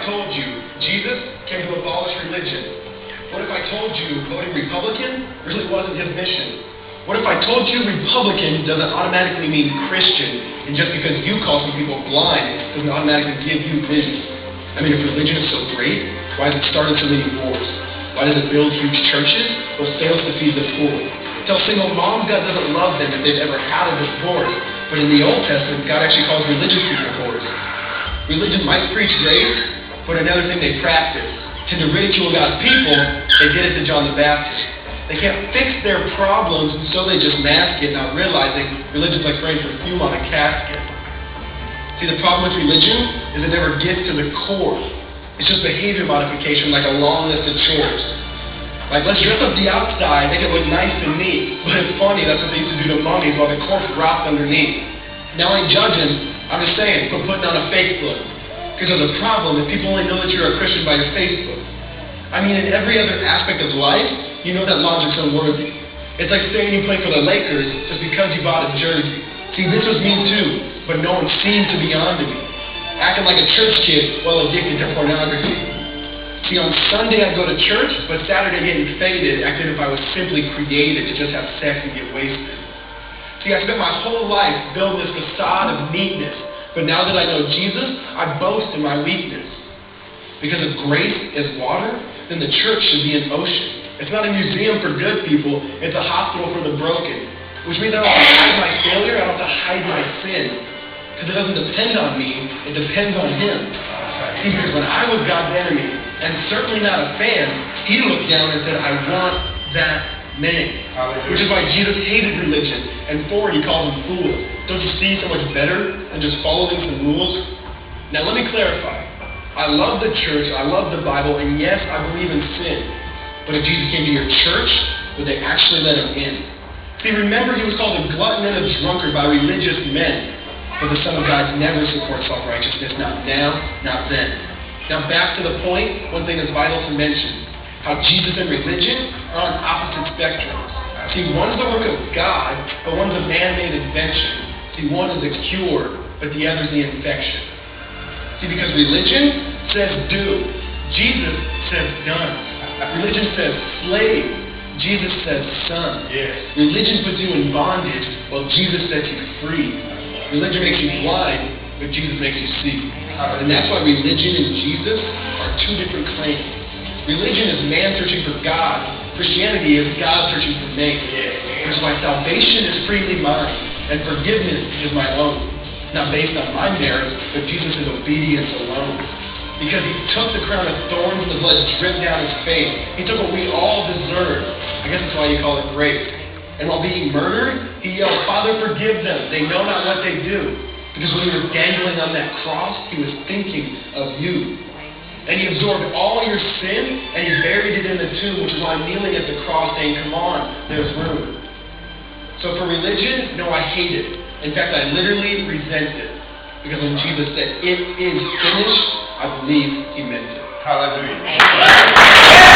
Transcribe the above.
told you Jesus came to abolish religion? What if I told you voting Republican really wasn't his mission? What if I told you Republican doesn't automatically mean Christian, and just because you call some people blind doesn't automatically give you vision? I mean, if religion is so great, why has it started so many wars? Why does it build huge churches but fails to feed the poor? Tell single moms God doesn't love them if they've ever had a divorce, but in the Old Testament, God actually calls religious people whores. Religion might preach grace, but another thing they practice. To ridicule God's people, they did it to John the Baptist. They can't fix their problems, and so they just mask it, not realizing religion's like spraying perfume on a casket. See, the problem with religion is it never gets to the core. It's just behavior modification, like a long list of chores. Like, let's dress up the outside, make it look nice and neat. But it's funny, that's what they used to do to mummies while the corpse rots underneath. Now, I ain't judging, I'm just saying, quit putting on a fake look. Because there's a problem if people only know that you're a Christian by your Facebook. I mean, in every other aspect of life, you know that logic's unworthy. It's like saying you play for the Lakers just because you bought a jersey. See, this was me too, but no one seemed to be onto me. Acting like a church kid while addicted to pornography. See, on Sunday I'd go to church, but Saturday getting faded, acting as if I was simply created to just have sex and get wasted. See, I spent my whole life building this facade of neatness, but now that I know Jesus, I boast in my weakness. Because if grace is water, then the church should be an ocean. It's not a museum for good people, it's a hospital for the broken. Which means I don't have to hide my failure, I don't have to hide my sin. Because it doesn't depend on me, it depends on Him. See, because when I was God's enemy, and certainly not a fan, He looked down and said, I want that man. Which is why Jesus hated religion, and He called them fools. Don't you see so much better than just following some rules? Now let me clarify. I love the church, I love the Bible, and yes, I believe in sin. But if Jesus came to your church, would they actually let Him in? See, remember He was called a glutton and a drunkard by religious men. But the Son of God never supports self-righteousness, not now, not then. Now back to the point, one thing that's vital to mention. How Jesus and religion are on opposite spectrums. See, one is the work of God, but one's a man-made invention. See, one is a cure, but the other is the infection. See, because religion says do. Jesus says done. Religion says slave. Jesus says son. Yes. Religion puts you in bondage, while Jesus sets you free. Religion makes you blind, but Jesus makes you see. And that's why religion and Jesus are two different claims. Religion is man searching for God. Christianity is God searching for me. Which is why salvation is freely mine, and forgiveness is my own. Not based on my merits, but Jesus' obedience alone. Because He took the crown of thorns and the blood dripped down His face. He took what we all deserve. I guess that's why you call it grace. And while being murdered, He yelled, Father, forgive them. They know not what they do. Because when He was dangling on that cross, He was thinking of you. And He absorbed all your sin, and He buried it in the tomb, which is why I'm kneeling at the cross saying, come on, there's room. So for religion, no, I hate it. In fact, I literally resent it. Because when Jesus said, it is finished, I believe He meant it. Hallelujah.